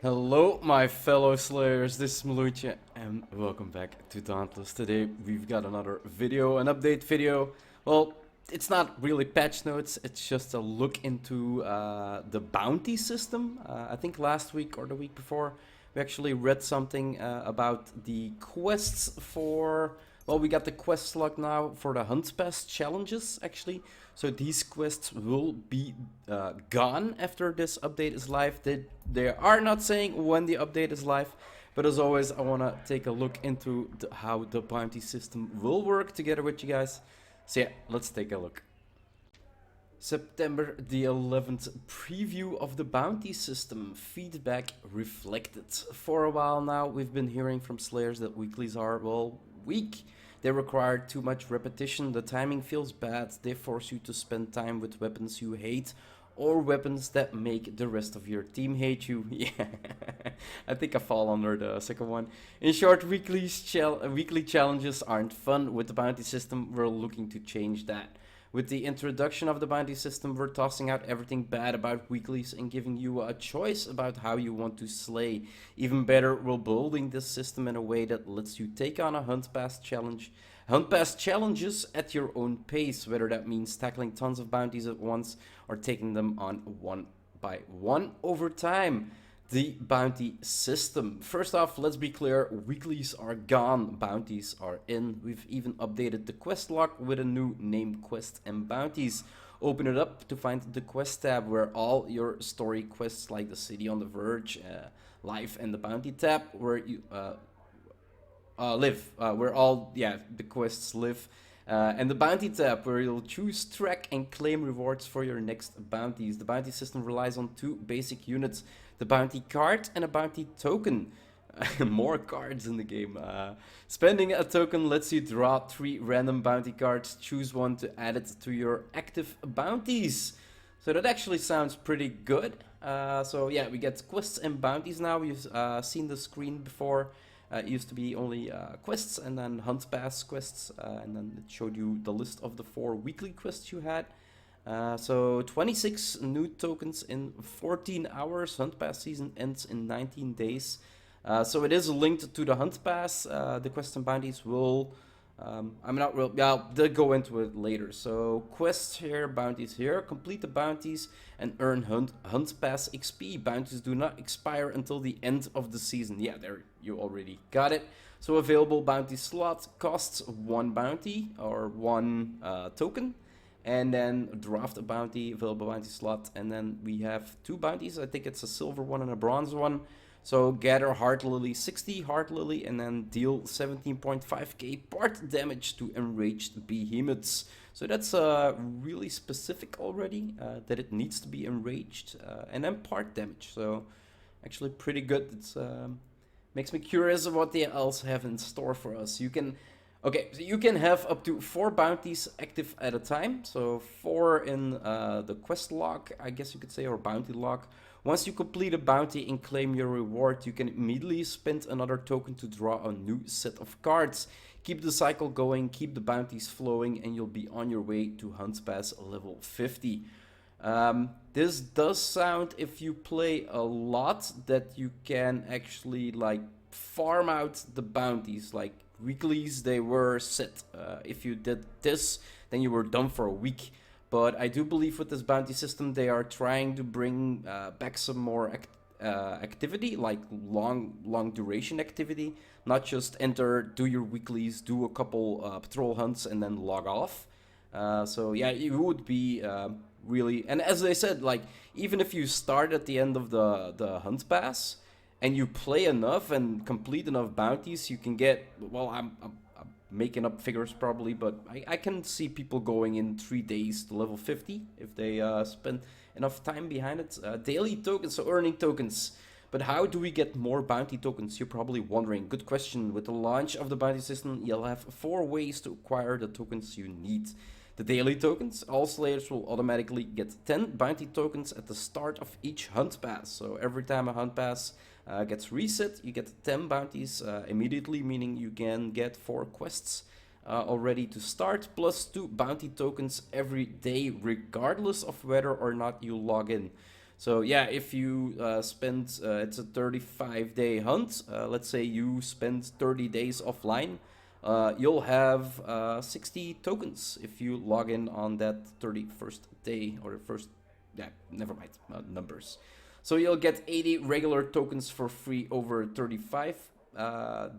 Hello, my fellow Slayers, this is Malucha, and welcome back to Dauntless. Today, we've got another video, an update video. Well, it's not really patch notes, it's just a look into the bounty system. I think last week or the week before, we actually read something about the quests for... Well, we got the quest log now for the Hunt Pass challenges, actually. So these quests will be gone after this update is live. They are not saying when the update is live, but as always, I want to take a look into how the bounty system will work together with you guys. So yeah, let's take a look. September the 11th, preview of the bounty system, feedback reflected. For a while now, we've been hearing from Slayers that weeklies are, well, weak. They require too much repetition, the timing feels bad, they force you to spend time with weapons you hate, or weapons that make the rest of your team hate you. Yeah, I think I fall under the second one. In short, weekly challenges aren't fun. With the bounty system, we're looking to change that. With the introduction of the bounty system, we're tossing out everything bad about weeklies and giving you a choice about how you want to slay. Even better, we're building this system in a way that lets you take on a Hunt Pass challenge. Hunt Pass challenges at your own pace, whether that means tackling tons of bounties at once or taking them on one by one over time. The bounty system. First off, let's be clear, weeklies are gone, bounties are in. We've even updated the quest log with a new name, quest and bounties. Open it up to find the quest tab where all your story quests like the City on the Verge, Life and the Bounty tab where you live, where all the quests live. And the bounty tab where you'll choose, track and claim rewards for your next bounties. The bounty system relies on two basic units, the bounty card and a bounty token. More cards in the game. Spending a token lets you draw 3 random bounty cards, choose one to add it to your active bounties. So that actually sounds pretty good. So yeah, we get quests and bounties now. You've seen the screen before. It used to be only quests and then Hunt Pass quests, and then it showed you the list of the 4 weekly quests you had. So 26 new tokens in 14 hours. Hunt Pass season ends in 19 days. So it is linked to the Hunt Pass. The quests and bounties will... they'll go into it later. So quests here, bounties here. Complete the bounties and earn Hunt Pass XP. Bounties do not expire until the end of the season. Yeah, there you already got it. So available bounty slot costs 1 bounty or 1 token. And then draft a bounty, available bounty slot. And then we have 2 bounties. I think it's a silver one and a bronze one. So gather Heart Lily 60 Heart Lily and then deal 17.5k part damage to enraged behemoths. So that's really specific already, that it needs to be enraged. And then part damage. So actually pretty good. It's makes me curious of what they else have in store for us. You can have up to 4 bounties active at a time. So 4 in the quest log, I guess you could say, or bounty log. Once you complete a bounty and claim your reward, you can immediately spend another token to draw a new set of cards. Keep the cycle going, keep the bounties flowing, and you'll be on your way to Hunt Pass level 50. This does sound, if you play a lot, that you can actually like farm out the bounties. Like weeklies, they were set. If you did this, then you were done for a week. But I do believe with this bounty system, they are trying to bring back some more activity, like long duration activity. Not just enter, do your weeklies, do a couple patrol hunts, and then log off. So yeah, it would be really... And as I said, like, even if you start at the end of the Hunt Pass, and you play enough and complete enough bounties, you can get... Well, I'm making up figures probably, but I can see people going in 3 days to level 50 if they spend enough time behind it. Daily tokens, so earning tokens. But how do we get more bounty tokens? You're probably wondering. Good question. With the launch of the bounty system, you'll have 4 ways to acquire the tokens you need. The daily tokens, all Slayers will automatically get 10 bounty tokens at the start of each Hunt Pass. So every time a Hunt Pass gets reset, you get 10 bounties immediately, meaning you can get 4 quests already to start, plus 2 bounty tokens every day, regardless of whether or not you log in. So yeah, if you spend, it's a 35-day hunt. Let's say you spend 30 days offline, you'll have 60 tokens if you log in on that 31st day or the first. Yeah, never mind numbers. So you'll get 80 regular tokens for free over 35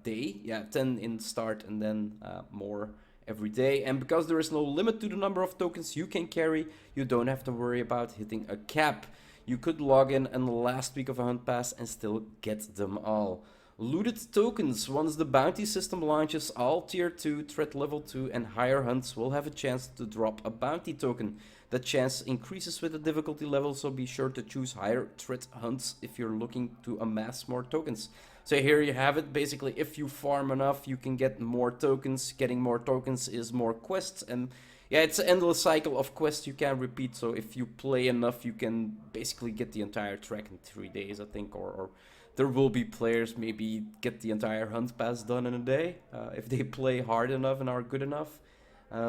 day. Yeah, 10 in start and then more every day. And because there is no limit to the number of tokens you can carry, you don't have to worry about hitting a cap. You could log in the last week of a hunt pass and still get them all. Looted tokens. Once the bounty system launches, all tier 2, threat level 2 and higher hunts will have a chance to drop a bounty token. That chance increases with the difficulty level, so be sure to choose higher threat hunts if you're looking to amass more tokens. So here you have it. Basically, if you farm enough, you can get more tokens. Getting more tokens is more quests, and yeah, it's an endless cycle of quests you can repeat. So if you play enough, you can basically get the entire track in 3 days, I think, or there will be players maybe get the entire hunt pass done in a day if they play hard enough and are good enough.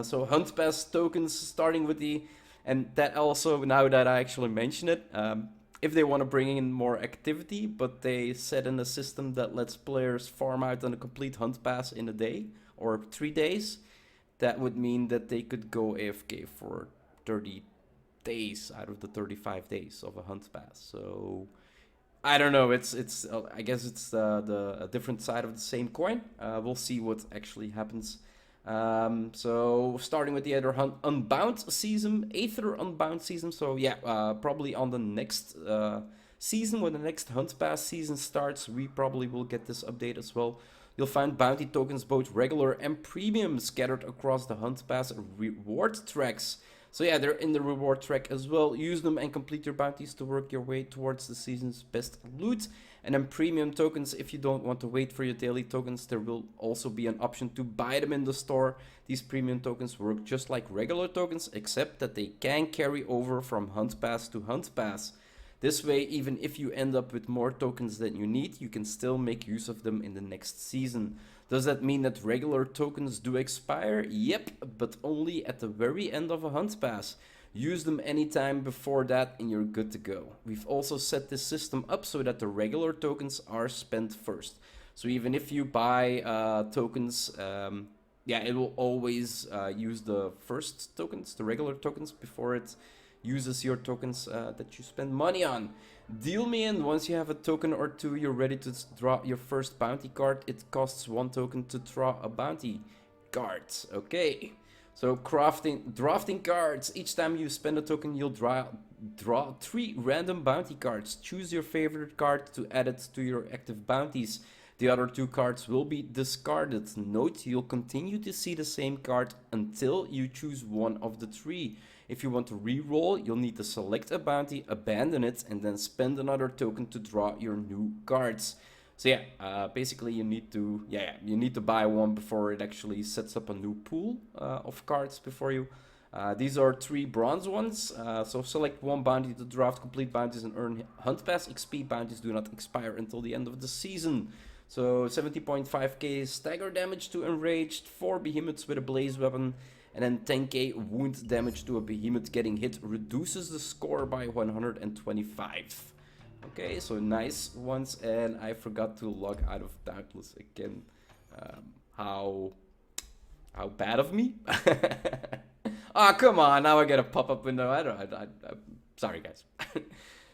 So hunt pass tokens starting with the, and that also, now that I actually mention it, if they want to bring in more activity, but they set in a system that lets players farm out on a complete hunt pass in a day or 3 days, that would mean that they could go AFK for 30 days out of the 35 days of a hunt pass. So I don't know. It's I guess it's the a different side of the same coin. We'll see what actually happens. So starting with the other Unbound season, Aether Unbound season. So yeah, probably on the next season, when the next Hunt Pass season starts, we probably will get this update as well. You'll find bounty tokens, both regular and premium, scattered across the Hunt Pass reward tracks. So yeah, they're in the reward track as well. Use them and complete your bounties to work your way towards the season's best loot. And then premium tokens, if you don't want to wait for your daily tokens, there will also be an option to buy them in the store. These premium tokens work just like regular tokens, except that they can carry over from Hunt Pass to Hunt Pass. This way, even if you end up with more tokens than you need, you can still make use of them in the next season. Does that mean that regular tokens do expire? Yep, but only at the very end of a hunt pass. Use them anytime before that and you're good to go. We've also set this system up so that the regular tokens are spent first. So even if you buy tokens, yeah, it will always use the first tokens, the regular tokens, before it uses your tokens that you spend money on. Deal me in. Once you have a token or two, you're ready to draw your first bounty card. It costs 1 token to draw a bounty card. Okay. So drafting cards. Each time you spend a token, you'll draw 3 random bounty cards. Choose your favorite card to add it to your active bounties. The other 2 cards will be discarded. Note, you'll continue to see the same card until you choose one of the 3. If you want to re-roll, you'll need to select a bounty, abandon it, and then spend another token to draw your new cards. So yeah, basically you need to buy one before it actually sets up a new pool of cards before you. These are 3 bronze ones. So select one bounty to draft complete bounties and earn Hunt Pass XP. Bounties do not expire until the end of the season. So 70.5k stagger damage to enraged, 4 behemoths with a blaze weapon, and then 10k wound damage to a behemoth getting hit reduces the score by 125. Okay, so nice ones, and I forgot to log out of Dauntless again. How bad of me? Ah, come on, now I get a pop-up window. Sorry, guys.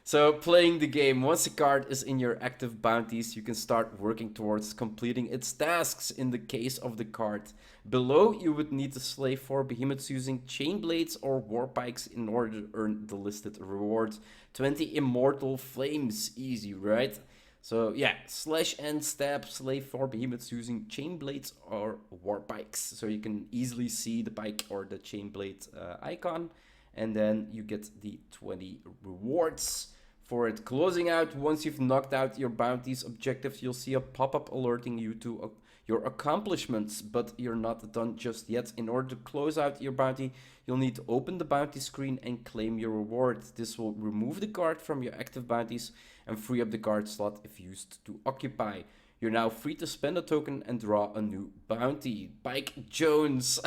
So, playing the game. Once a card is in your active bounties, you can start working towards completing its tasks. In the case of the card below, you would need to slay 4 behemoths using chain blades or war pikes in order to earn the listed reward. 20 immortal flames. Easy, right? So yeah, slash and stab, slay 4 behemoths using chain blades or war pikes. So you can easily see the pike or the chain blade icon. And then you get the 20 rewards for it. Closing out, once you've knocked out your bounties objectives, you'll see a pop-up alerting you to your accomplishments, but you're not done just yet. In order to close out your bounty, you'll need to open the bounty screen and claim your reward. This will remove the card from your active bounties and free up the card slot if used to occupy. You're now free to spend a token and draw a new bounty. Bike Jones.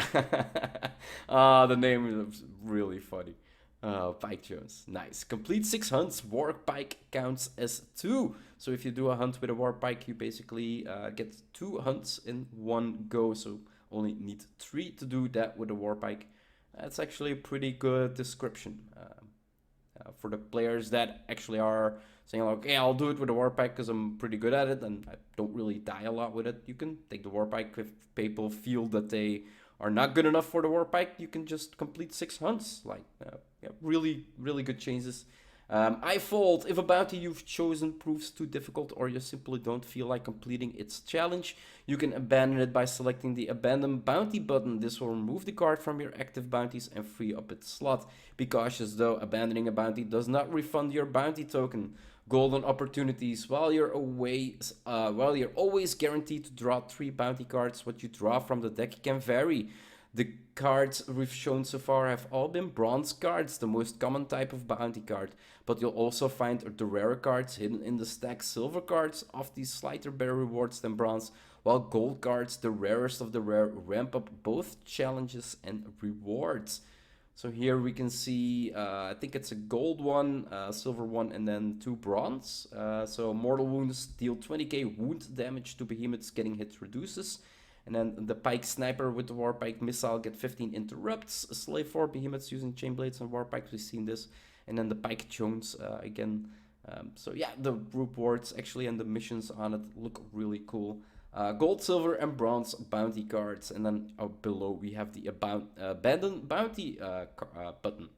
Ah, the name is really funny. Oh, Pike Jones. Nice. Complete 6 hunts. War Pike counts as 2. So if you do a hunt with a War Pike, you basically get 2 hunts in one go. So only need 3 to do that with a War Pike. That's actually a pretty good description. For the players that actually are saying like, okay, I'll do it with a war pack because I'm pretty good at it and I don't really die a lot with it. You can take the war pack. If people feel that they are not good enough for the war pack, you can just complete 6 hunts. Like, yeah, really, really good changes. I fold. If a bounty you've chosen proves too difficult or you simply don't feel like completing its challenge, you can abandon it by selecting the Abandon Bounty button. This will remove the card from your active bounties and free up its slot. Be cautious though, abandoning a bounty does not refund your bounty token. Golden opportunities. While you're always guaranteed to draw 3 bounty cards, what you draw from the deck can vary. The cards we've shown so far have all been bronze cards, the most common type of bounty card, but you'll also find the rarer cards hidden in the stack. Silver cards of these slighter better rewards than bronze, while gold cards, the rarest of the rare, ramp up both challenges and rewards. So here we can see, I think it's a gold one, silver one, and then 2 bronze. So mortal wounds deal 20k wound damage to behemoths, getting hit reduces. And then the Pike Sniper with the Warpike Missile get 15 interrupts. A Slave 4 behemoths using chain blades and Warpikes, we've seen this. And then the Pike Jones again. So yeah, the rewards actually and the missions on it look really cool. Gold, silver, and bronze bounty cards. And then below we have the Abandon Bounty button.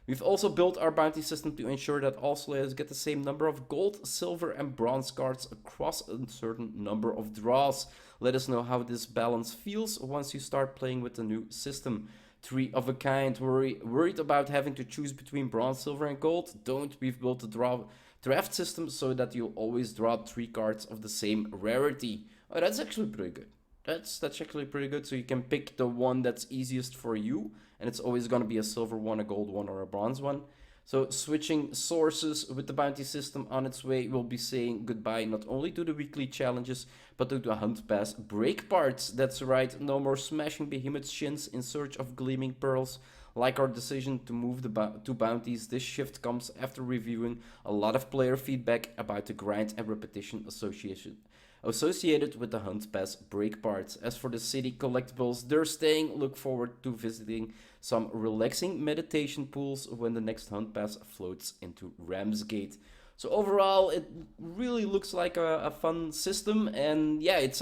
We've also built our bounty system to ensure that all slayers get the same number of gold, silver, and bronze cards across a certain number of draws. Let us know how this balance feels once you start playing with the new system. 3 of a kind. Worried about having to choose between bronze, silver, and gold? Don't. We've built a draft system so that you'll always draw 3 cards of the same rarity. Oh, that's actually pretty good. That's actually pretty good. So you can pick the one that's easiest for you, and it's always going to be a silver one, a gold one, or a bronze one. So switching sources with the bounty system on its way, we'll be saying goodbye not only to the weekly challenges, but to the Hunt Pass break parts. That's right, no more smashing behemoth shins in search of gleaming pearls. Like our decision to move the 2 bounties, this shift comes after reviewing a lot of player feedback about the grind and repetition associated with the Hunt Pass break parts. As for the city collectibles, they're staying. Look forward to visiting some relaxing meditation pools when the next Hunt Pass floats into Ramsgate. So overall, it really looks like a fun system, and yeah, it's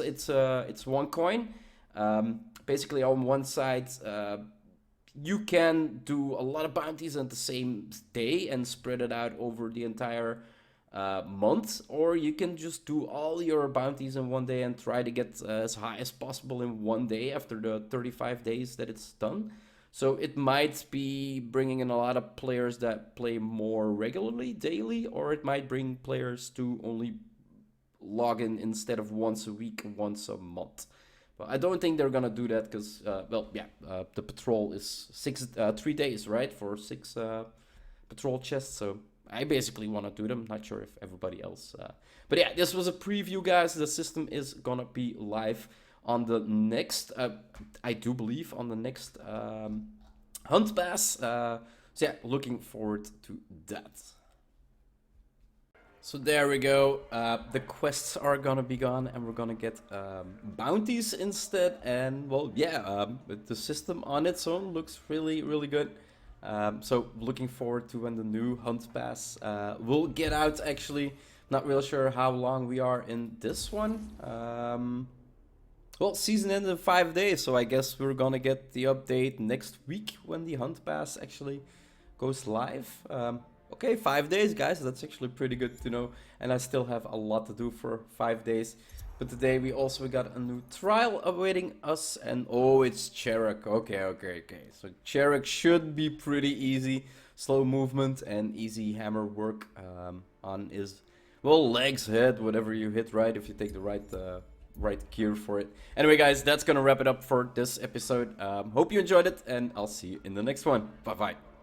1 coin. Basically, on one side, you can do a lot of bounties on the same day and spread it out over the entire month, or you can just do all your bounties in one day and try to get as high as possible in one day after the 35 days that it's done. So it might be bringing in a lot of players that play more regularly, daily, or it might bring players to only log in instead of once a week, once a month. But I don't think they're gonna do that because, the patrol is 3 days, right, for 6 patrol chests. So I basically want to do them. Not sure if everybody else. But yeah, this was a preview, guys. The system is gonna be live on the next, I do believe, on the next Hunt Pass. So yeah, looking forward to that. So there we go. The quests are gonna be gone, and we're gonna get bounties instead. And well, yeah, the system on its own looks really, really good. So looking forward to when the new Hunt Pass will get out. Actually, not real sure how long we are in this one. Well, season ended in 5 days, so I guess we're gonna get the update next week when the Hunt Pass actually goes live. Okay, 5 days, guys. That's actually pretty good to know. And I still have a lot to do for 5 days. But today we also got a new trial awaiting us. And oh, it's Cherok. Okay. So Cherok should be pretty easy. Slow movement and easy hammer work on his, well, legs, head, whatever you hit, right? If you take the right gear for it. Anyway, guys, that's gonna wrap it up for this episode. Hope you enjoyed it, and I'll see you in the next one. Bye-bye.